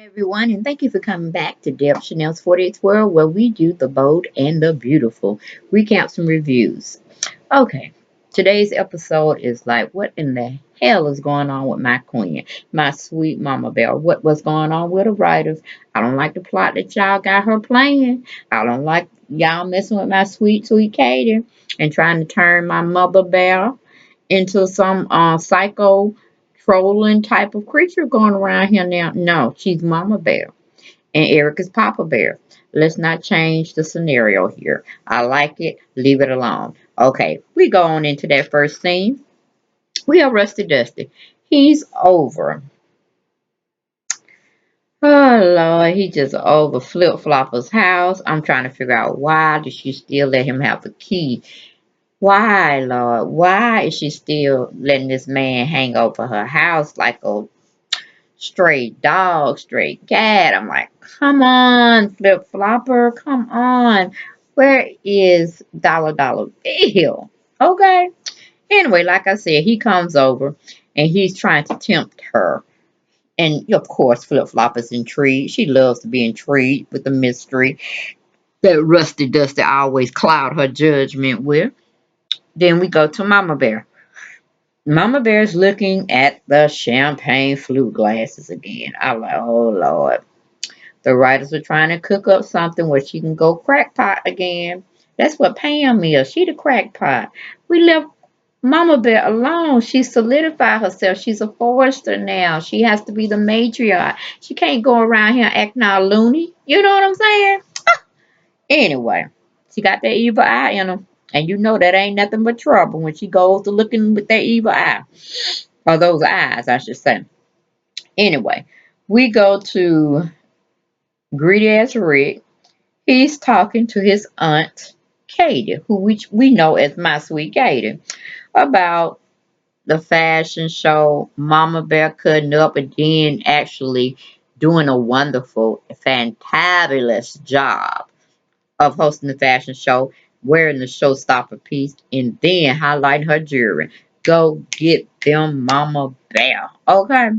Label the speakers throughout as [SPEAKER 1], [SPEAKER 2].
[SPEAKER 1] Everyone, and thank you for coming back to Deb Chanel's 48th World, where we do the bold and the beautiful. Recaps and reviews. Okay, today's episode is like, what in the hell is going on with my queen, my sweet mama bear? What was going on with the writers? I don't like the plot that y'all got her playing. I don't like y'all messing with my sweet, sweet Katie and trying to turn my mother bear into some psycho trolling type of creature going around here now. No, she's Mama Bear and Eric is Papa Bear. Let's not change the scenario here. I like it. Leave it alone. Okay, we go on into that first scene. We have Rusty Dusty. He's over. Oh Lord, he just over Flip Flopper's house. I'm trying to figure out why did she still let him have the key. Why, Lord? Why is she still letting this man hang over her house like a stray dog, stray cat? I'm like, come on, Flip Flopper, come on. Where is Dollar Bill? Okay. Anyway, like I said, he comes over and he's trying to tempt her. And of course, Flip Flopper's intrigued. She loves to be intrigued with the mystery that Rusty Dusty always cloud her judgment with. Then we go to Mama Bear. Mama Bear's looking at the champagne flute glasses again. I'm like, oh Lord. The writers are trying to cook up something where she can go crackpot again. That's what Pam is. She the crackpot. We left Mama Bear alone. She solidified herself. She's a forester now. She has to be the matriarch. She can't go around here acting all loony. You know what I'm saying? Anyway, she got that evil eye in her. And you know that ain't nothing but trouble when she goes to looking with that evil eye. Or those eyes, I should say. Anyway, we go to Greedy Ass Rick. He's talking to his aunt Katie, who we know as my sweet Katie, about the fashion show, Mama Bear cutting up and then actually doing a wonderful, fantabulous job of hosting the fashion show, wearing the showstopper piece, and then highlighting her jewelry. Go get them, Mama Bear. Okay?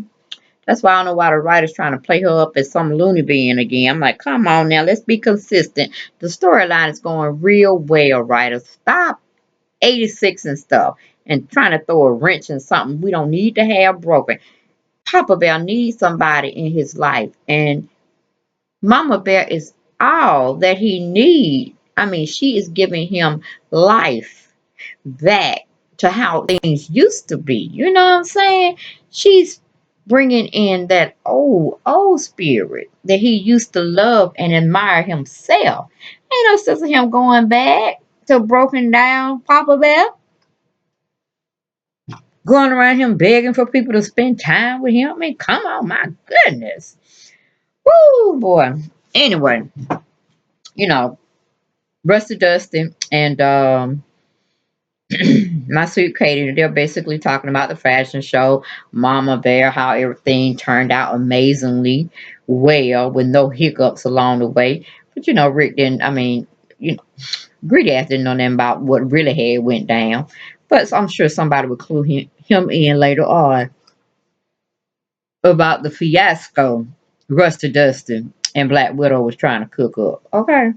[SPEAKER 1] That's why I don't know why the writer's trying to play her up as some loony being again. I'm like, come on now, let's be consistent. The storyline is going real well, writers. Stop 86 and stuff and trying to throw a wrench in something we don't need to have broken. Papa Bear needs somebody in his life, and Mama Bear is all that he needs. I mean, she is giving him life back to how things used to be. You know what I'm saying? She's bringing in that old spirit that he used to love and admire himself. Ain't no sense of him going back to broken down Papa Bear, going around him begging for people to spend time with him. I mean, come on, my goodness. Woo, boy. Anyway, you know, Rusty Dusty and my sweet Katie, they're basically talking about the fashion show, Mama Bear, how everything turned out amazingly well with no hiccups along the way. But Rick didn't, I mean, you know, Greedy ass didn't know nothing about what really had went down. But I'm sure somebody would clue him in later on about the fiasco Rusty Dusty and Black Widow was trying to cook up. Okay.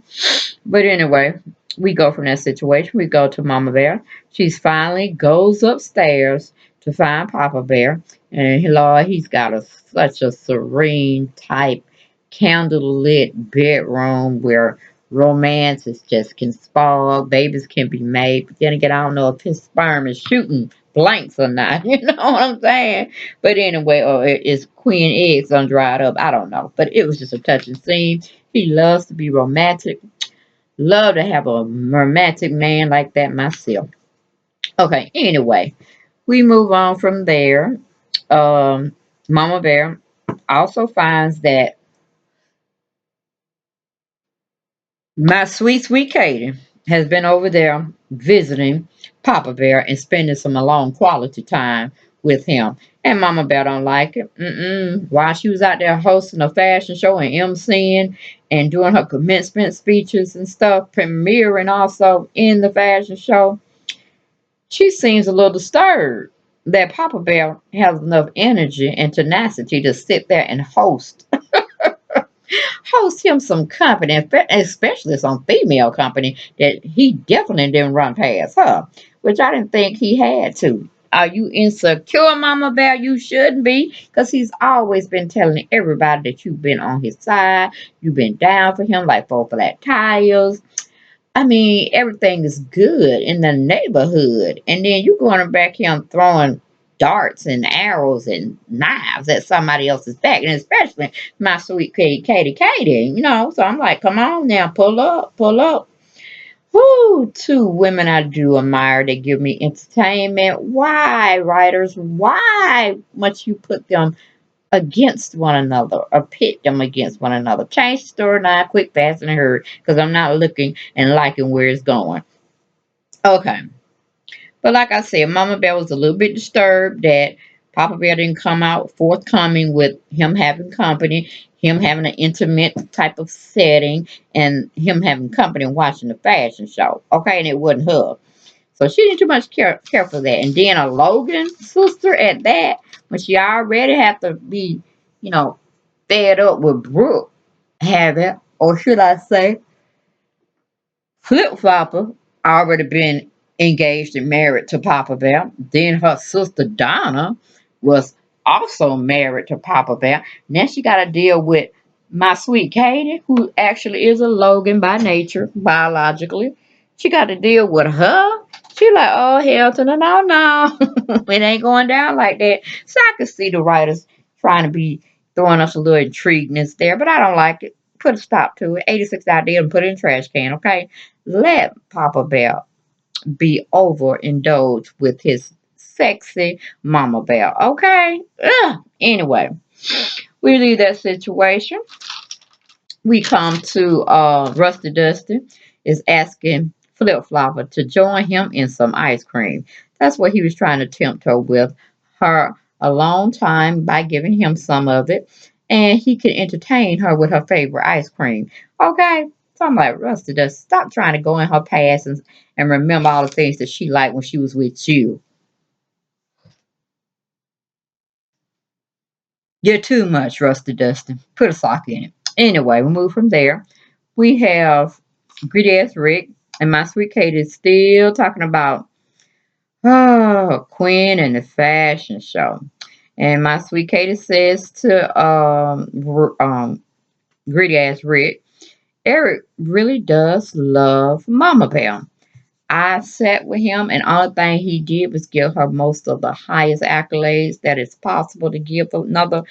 [SPEAKER 1] But anyway, we go from that situation. We go to Mama Bear. She's finally goes upstairs to find Papa Bear. And Lord, he's got such a serene type candlelit bedroom where romance is just can spark, babies can be made. But then again, I don't know if his sperm is shooting blanks or not. You know what I'm saying? But anyway, or is Queen Eggs undried up? I don't know. But it was just a touching scene. He loves to be romantic. Love to have a romantic man like that myself. Okay, anyway, we move on from there. Mama Bear also finds that my sweet, sweet Katie has been over there visiting Papa Bear and spending some alone quality time with him. And Mama Bear don't like it. While she was out there hosting a fashion show and emceeing and doing her commencement speeches and stuff, premiering also in the fashion show, she seems a little disturbed that Papa Bear has enough energy and tenacity to sit there and host. host him some company, especially some female company that he definitely didn't run past her, which I didn't think he had to. Are you insecure, Mama Bear? You shouldn't be, because he's always been telling everybody that you've been on his side, you've been down for him like four flat tires. I mean, everything is good in the neighborhood. And then you going back here and throwing darts and arrows and knives at somebody else's back. And especially my sweet Katie. So I'm like, come on now, pull up, pull up. Whoo, two women I do admire. They give me entertainment. Why, writers? Why must you put them against one another or pit them against one another? Change the storyline quick, fast, and hurry, because I'm not looking and liking where it's going. Okay. But like I said, Mama Bear was a little bit disturbed that Papa Bear didn't come out forthcoming with him having company, him having an intimate type of setting, and him having company and watching the fashion show. Okay, and it wasn't her. So she didn't too much care for that. And then a Logan sister at that, when she already had to be, you know, fed up with Brooke having, or should I say, Flip Flopper already been engaged and married to Papa Bear. Then her sister Donna was also married to Papa Bear. Now she got to deal with my sweet Katie, who actually is a Logan by nature, biologically. She got to deal with her. She like, oh hell to the no, no. It ain't going down like that. So I could see the writers trying to be throwing us a little intrigueness there, but I don't like it. Put a stop to it. 86 idea and put it in the trash can, okay? Let Papa Bear be overindulged with his sexy Mama Bear. Okay? Ugh. Anyway, we leave that situation. We come to Rusty Dusty is asking Flip Flopper to join him in some ice cream. That's what he was trying to tempt her with her a long time by giving him some of it, and he could entertain her with her favorite ice cream. Okay, so I'm like, Rusty Dusty, stop trying to go in her past and remember all the things that she liked when she was with you. You're too much, Rusty Dusty. Put a sock in it. Anyway, we move from there. We have greedy ass Rick and my sweet Kate is still talking about Quinn and the fashion show. And my sweet Katie says to greedy ass Rick, Eric really does love Mama Bear. I sat with him, and all the thing he did was give her most of the highest accolades that it's possible to give another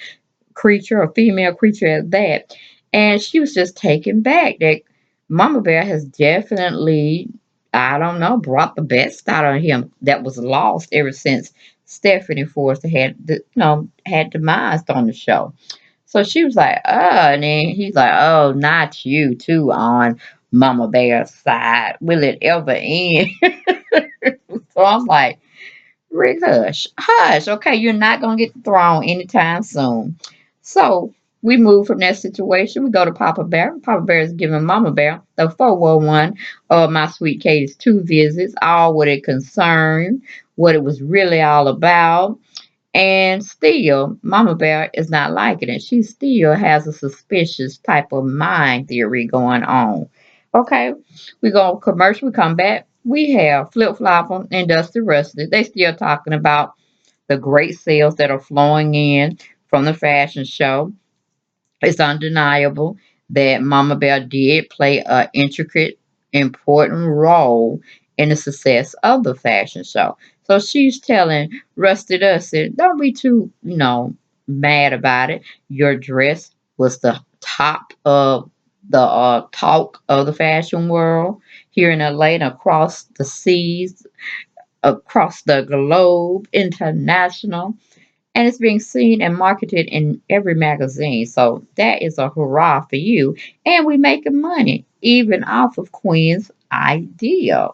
[SPEAKER 1] creature, a female creature at that. And she was just taken back that Mama Bear has definitely, I don't know, brought the best out of him that was lost ever since Stephanie Forrester had demised on the show. So she was like, and then he's like, oh, not you too on Mama Bear's side. Will it ever end? So I'm like, Rick, hush, hush. Okay, you're not gonna get the throne anytime soon. So we move from that situation. We go to Papa Bear. Papa Bear is giving Mama Bear the 411 of my sweet Katie's two visits, all what it concerned, what it was really all about. And still, Mama Bear is not liking it. She still has a suspicious type of mind theory going on. Okay, we go commercial. We come back. We have Flip Flopper and Dusty Rusty. They still talking about the great sales that are flowing in from the fashion show. It's undeniable that Mama Bear did play an intricate, important role in the success of the fashion show. So she's telling Rusty Dusty, don't be too, mad about it. Your dress was the top of the talk of the fashion world here in LA and across the seas, across the globe, international, and it's being seen and marketed in every magazine. So that is a hurrah for you. And we making money even off of Queen's idea.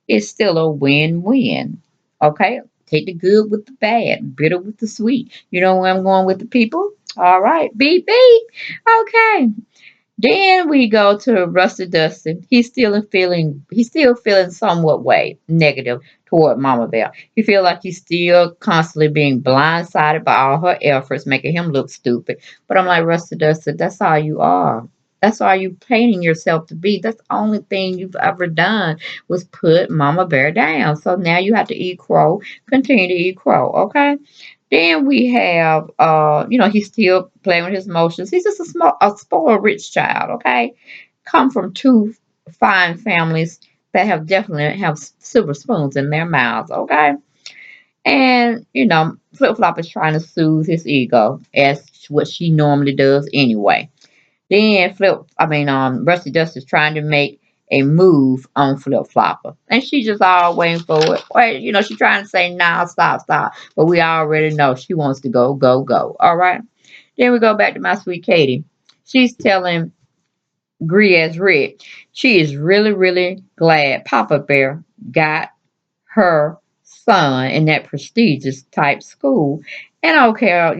[SPEAKER 1] It's still a win-win. Okay? Take the good with the bad, bitter with the sweet. You know where I'm going with the people? All right. Beep beep. Okay. Then we go to Rusty Dusty. He's still feeling somewhat way negative toward Mama Bear. He feel like he's still constantly being blindsided by all her efforts, making him look stupid. But I'm like, Rusty Dusty, that's all you are. That's all you painting yourself to be. That's the only thing you've ever done was put Mama Bear down. So now you have to eat crow. Continue to eat crow, okay? Then we have, he's still playing with his emotions. He's just a spoiled rich child, okay? Come from two fine families that have definitely have silver spoons in their mouths, okay? And, Flip Flop is trying to soothe his ego as what she normally does anyway. Then Rusty Dust is trying to make a move on Flip Flopper. And she just all waiting for it. Wait, she's trying to say, nah, stop, stop. But we already know she wants to go, go, go. All right. Then we go back to my sweet Katie. She's telling Griaz Rick she is really, really glad Papa Bear got her son in that prestigious type school. And I don't care,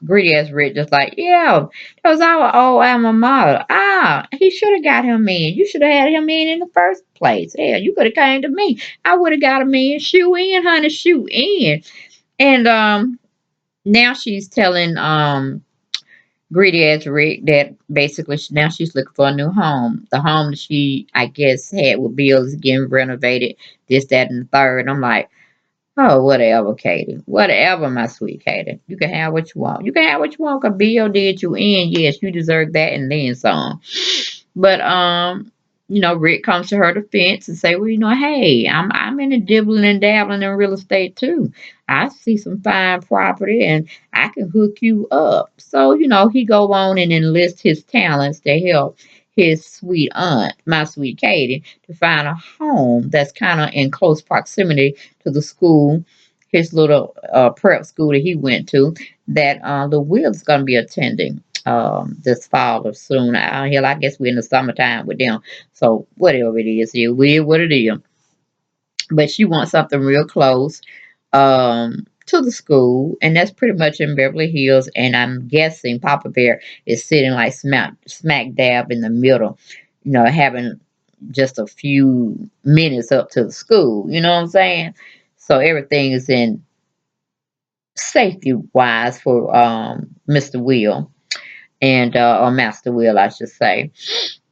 [SPEAKER 1] greedy as Rick, just like, yeah, that was our old alma mater. Ah, he should have got him in. You should have had him in the first place. Hell, you could have came to me. I would have got him in. Shoe in, honey, shoe in. And now she's telling greedy as Rick that basically now she's looking for a new home. The home that she, I guess, had with bills getting renovated, this, that, and the third. I'm like, oh, whatever, Katie. Whatever, my sweet Katie. You can have what you want. You can have what you want because Bill did you in. Yes, you deserve that and then some. But Rick comes to her defense and say, well, hey, I'm into dibbling and dabbling in real estate too. I see some fine property and I can hook you up. So, he go on and enlist his talents to help his sweet aunt, my sweet Katie, to find a home that's kind of in close proximity to the school, his little prep school that he went to, that the Will's going to be attending this fall or soon. Hell, I guess we're in the summertime with them. So whatever it is, it will what it is. But she wants something real close to the school, and that's pretty much in Beverly Hills. And I'm guessing Papa Bear is sitting like smack dab in the middle, having just a few minutes up to the school. You know what I'm saying? So everything is in safety wise for Mr. Will and or Master Will, I should say,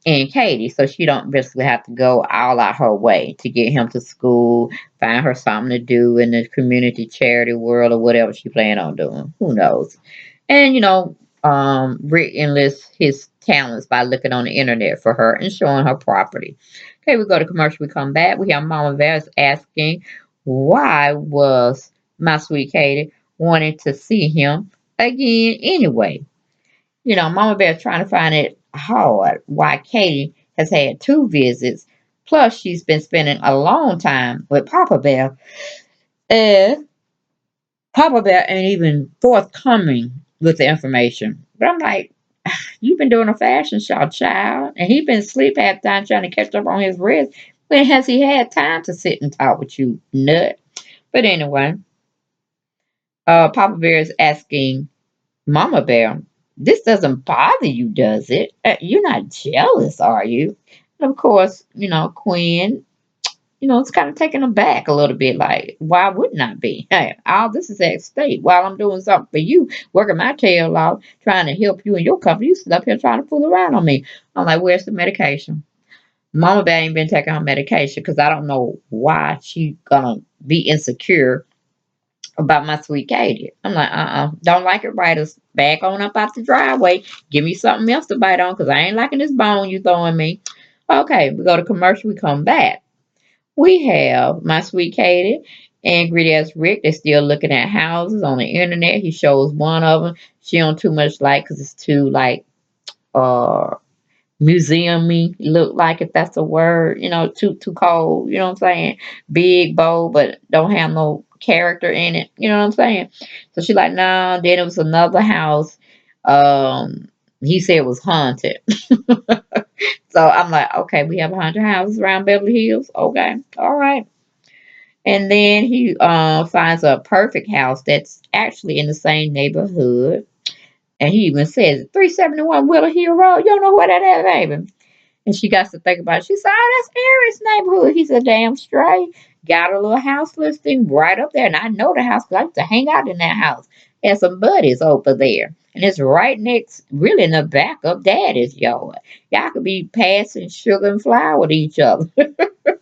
[SPEAKER 1] and Katie, so she don't basically have to go all out her way to get him to school, find her something to do in the community charity world or whatever she plan on doing. Who knows? And Rick enlists his talents by looking on the internet for her and showing her property. Okay, we go to commercial. We come back. We have Mama Bear asking why was my sweet Katie wanting to see him again anyway. Mama Bear trying to find it hard why Katie has had two visits. Plus, she's been spending a long time with Papa Bear. And Papa Bear ain't even forthcoming with the information. But I'm like, you've been doing a fashion show, child. And he been asleep half the time trying to catch up on his rest. When has he had time to sit and talk with you, nut? But anyway, Papa Bear is asking Mama Bear, this doesn't bother you, does it? You're not jealous, are you? And of course, Quinn, it's kind of taken aback a little bit. Like, why wouldn't I be? Hey, all this is at stake while I'm doing something for you, working my tail off, trying to help you and your company. You sit up here trying to fool around on me. I'm like, where's the medication? Mama Bear ain't been taking her medication because I don't know why she gonna be insecure about my sweet Katie. I'm like, don't like it right. Us back on up out the driveway. Give me something else to bite on because I ain't liking this bone you throwing me. Okay, we go to commercial. We come back. We have my sweet Katie and greedy ass Rick. They're still looking at houses on the internet. He shows one of them. She don't too much like because it's too like uh museum-y look like, if that's a word, too cold, you know what I'm saying? Big, bold, but don't have no character in it, you know what I'm saying? So she like, nah, then it was another house. He said it was haunted. So I'm like, okay, we have 100 houses around Beverly Hills. Okay, all right. And then he finds a perfect house that's actually in the same neighborhood And he even says 371 Willow Hill Road. You don't know where that is, baby. And she got to think about it. She said, oh, that's Eric's neighborhood. He said, damn straight. Got a little house listing right up there. And I know the house because I used to hang out in that house. And some buddies over there. And it's right next, really in the back of Daddy's yard. Y'all could be passing sugar and flour with each other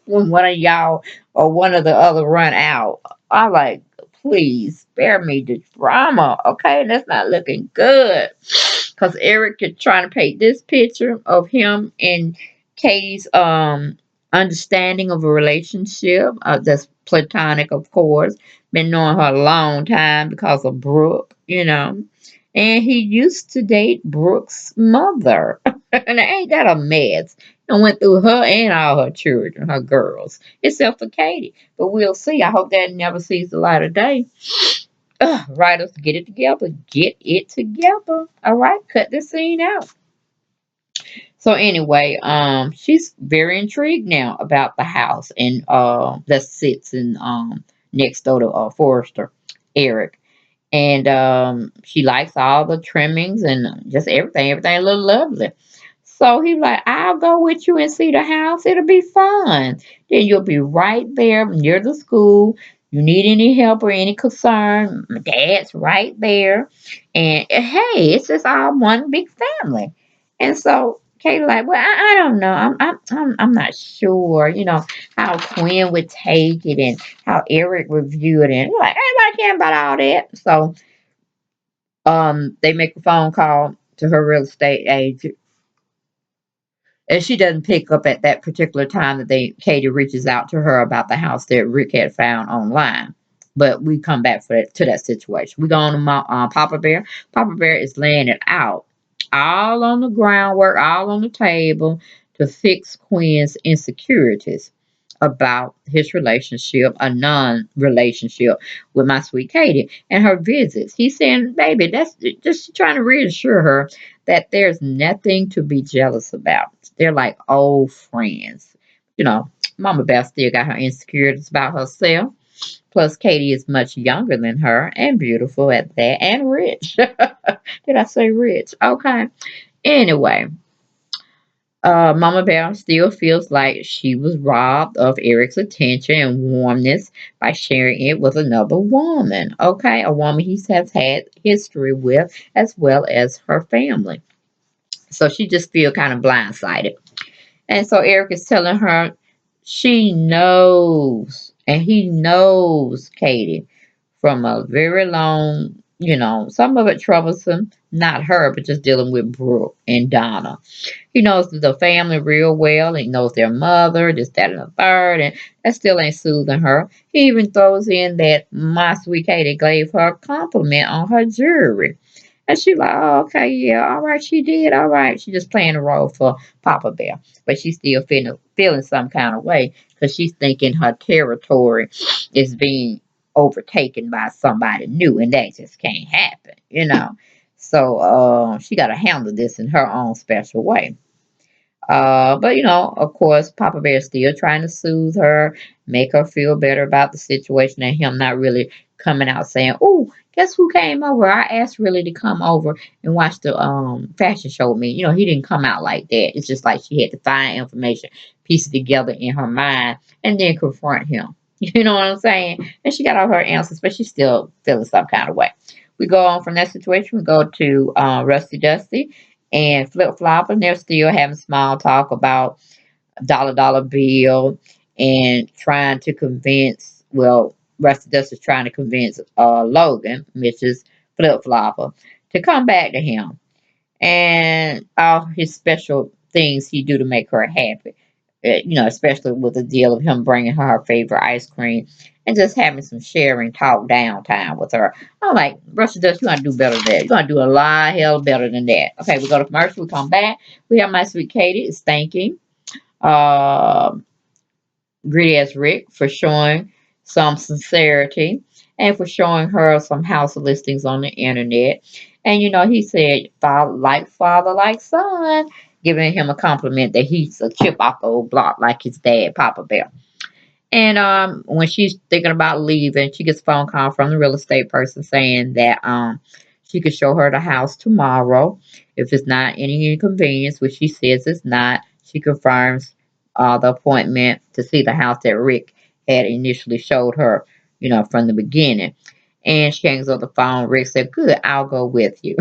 [SPEAKER 1] when one of y'all or one of the other run out. I'm like, please spare me the drama, okay? That's not looking good. Because Eric is trying to paint this picture of him and Katie's understanding of a relationship that's platonic, of course. Been knowing her a long time because of Brooke, you know. And he used to date Brooke's mother. And ain't that a mess? And went through her and all her children, her girls, except for Katie. But we'll see. I hope that never sees the light of day. Writers, get it together. Get it together. All right, cut this scene out. So anyway, she's very intrigued now about the house and that sits in next door to Forrester, Eric. And she likes all the trimmings and just everything. Everything look lovely. So he like, I'll go with you and see the house. It'll be fun. Then you'll be right there near the school. You need any help or any concern, my dad's right there. And hey, it's just all one big family. And so Kate like, well, I don't know. I'm not sure, how Quinn would take it and how Eric would view it. And like, everybody caring about all that. So they make a phone call to her real estate agent, and she doesn't pick up at that particular time that Katie reaches out to her about the house that Rick had found online. But we come back to that situation. We go on to Papa Bear. Papa Bear is laying it out, all on the groundwork, all on the table to fix Quinn's insecurities about his relationship, a non-relationship with my sweet Katie, and her visits. He's saying, baby, that's just trying to reassure her that there's nothing to be jealous about. They're like old friends. You know, Mama Beth still got her insecurities about herself. Plus, Katie is much younger than her and beautiful at that and rich. Did I say rich? Okay. Anyway, Mama Bear still feels like she was robbed of Eric's attention and warmness by sharing it with another woman. Okay, a woman he has had history with, as well as her family. So she just feel kind of blindsided. And so Eric is telling her she knows, and he knows Katie from a very long, some of it troublesome, not her, but just dealing with Brooke and Donna. He knows the family real well. He knows their mother, this, that, and the third, and that still ain't soothing her. He even throws in that my sweet Katie gave her a compliment on her jewelry. And she like, oh, okay, yeah, all right, she did, all right. She just playing a role for Papa Bear, but she's still feeling some kind of way because she's thinking her territory is being overtaken by somebody new, and that just can't happen. So she got to handle this in her own special way. But of course, Papa Bear is still trying to soothe her, make her feel better about the situation, and him not really coming out saying, "Oh, guess who came over? I asked really to come over and watch the fashion show with me." He didn't come out like that. It's just like she had to find information, piece it together in her mind, and then confront him. You know what I'm saying? And she got all her answers, but she's still feeling some kind of way. We go on from that situation. We go to Rusty Dusty and Flip Flop, and they're still having small talk about dollar bill and trying to convince. Well, Rusty Dust is trying to convince Logan, Mrs. Flip Flopper, to come back to him and all his special things he do to make her happy. Especially with the deal of him bringing her favorite ice cream and just having some sharing talk downtime with her. I'm like, Rusty Dust, you gotta do better than that. You gotta do a lot hell better than that. Okay, we go to commercial, we come back. We have my sweet Katie is thanking uh, Greedy as Rick for showing some sincerity and for showing her some house listings on the internet. And he said, father, like son, giving him a compliment that he's a chip off the old block like his dad, Papa Bear. And when she's thinking about leaving, she gets a phone call from the real estate person saying that She could show her the house tomorrow. If it's not any inconvenience, which she says it's not, she confirms the appointment to see the house that Rick had initially showed her, from the beginning. And she hangs up the phone. Rick said, "Good, I'll go with you."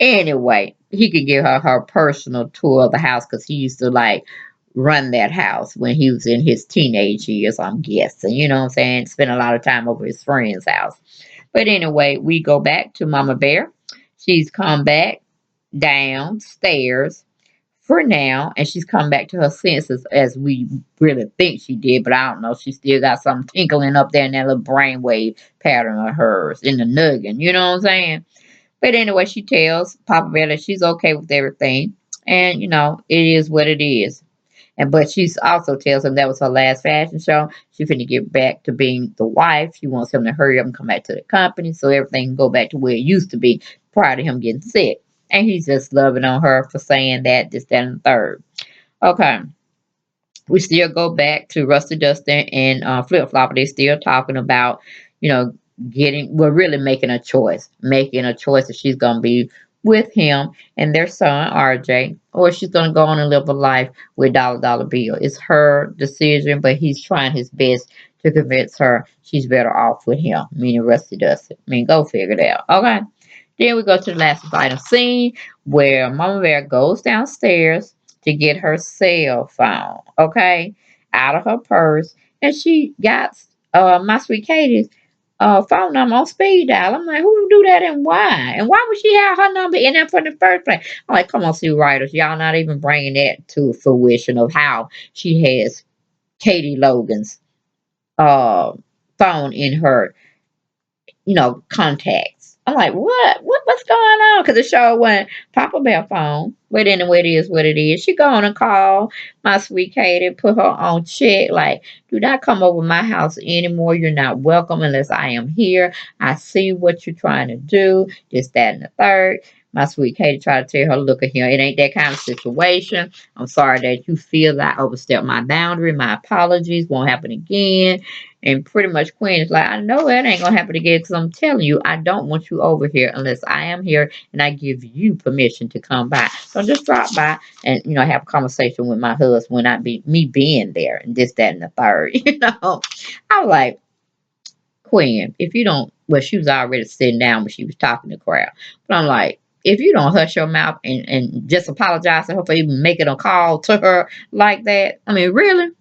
[SPEAKER 1] Anyway, he could give her her personal tour of the house because he used to like run that house when he was in his teenage years, I'm guessing. You know what I'm saying? Spent a lot of time over his friend's house. But anyway, we go back to Mama Bear. She's come back downstairs for now, and she's come back to her senses as we really think she did, but I don't know. She still got something tinkling up there in that little brainwave pattern of hers in the noggin. You know what I'm saying? But anyway, she tells Papa Bear that she's okay with everything, and it is what it is. And but she's also tells him that was her last fashion show. She finna get back to being the wife. She wants him to hurry up and come back to the company so everything can go back to where it used to be prior to him getting sick. And he's just loving on her for saying that, this, that, and the third. Okay. We still go back to Rusty Dustin and Flip Flopper. They still talking about, you know, we're really making a choice that she's gonna be with him and their son RJ, or she's gonna go on and live a life with Dollar Bill. It's her decision, but he's trying his best to convince her she's better off with him, meaning Rusty Dustin. I mean, go figure it out. Okay. Then we go to the last final scene where Mama Bear goes downstairs to get her cell phone, okay, out of her purse, and she got my sweet Katie's phone number on speed dial. I'm like, who would do that and why? And why would she have her number in there for the first place? I'm like, come on, see writers, y'all not even bringing that to fruition of how she has Katie Logan's uh, phone in her contacts. I'm like, what's going on? Because it sure wasn't Papa Bear phone. But anyway, it is what it is. She going to call my sweet Katie, put her on check, like, do not come over my house anymore. You're not welcome unless I am here. I see what you're trying to do. This, that, and the third. My sweet Katie tried to tell her, look at here, it ain't that kind of situation. I'm sorry that you feel that I overstepped my boundary. My apologies. Won't happen again. And pretty much Queen is like, I know that ain't gonna happen again because I'm telling you, I don't want you over here unless I am here and I give you permission to come by. So just drop by and have a conversation with my husband when I be me being there and this, that, and the third. I was like, Queen, if you don't, well, she was already sitting down when she was talking to the crowd. But I'm like, if you don't hush your mouth and just apologize to her for even making a call to her like that, I mean, really?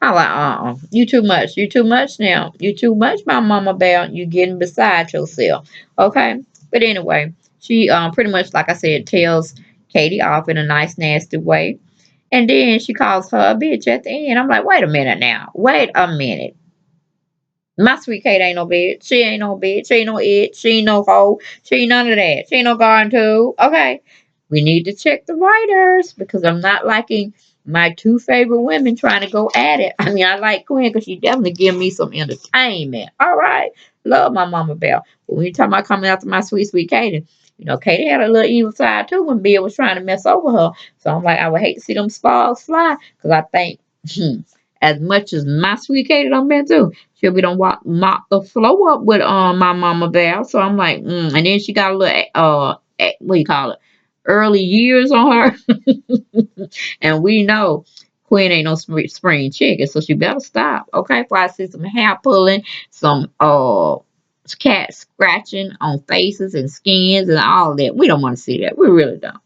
[SPEAKER 1] I'm like, you too much. You too much now. You too much, my Mama Bear. You getting beside yourself. Okay. But anyway, she pretty much, like I said, tells Katie off in a nice, nasty way. And then she calls her a bitch at the end. I'm like, wait a minute now. Wait a minute. My sweet Kate ain't no bitch. She ain't no bitch. She ain't no it. She ain't no hoe. She ain't none of that. She ain't no garden tool. Okay. We need to check the writers because I'm not liking my two favorite women trying to go at it. I mean, I like Quinn because she definitely give me some entertainment. All right. Love my Mama Bell. But when you talking about coming after my sweet Katie, Katie had a little evil side too when Bill was trying to mess over her. So I'm like, I would hate to see them sparks fly because I think, as much as my sweet Katie done been through, she'll be done mop the floor up with my Mama Bear. So I'm like, and then she got a little what do you call it? Early years on her. And we know Queen ain't no spring chicken, so she better stop. Okay, before I see some hair pulling, some cat scratching on faces and skins and all that. We don't want to see that. We really don't.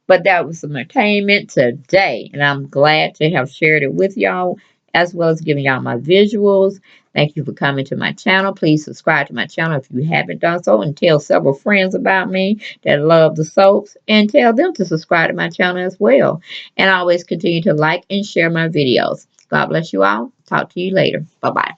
[SPEAKER 1] But that was some entertainment today, and I'm glad to have shared it with y'all as well as giving y'all my visuals. Thank you for coming to my channel. Please subscribe to my channel if you haven't done so, and tell several friends about me that love the soaps, and tell them to subscribe to my channel as well. And always continue to like and share my videos. God bless you all. Talk to you later. Bye-bye.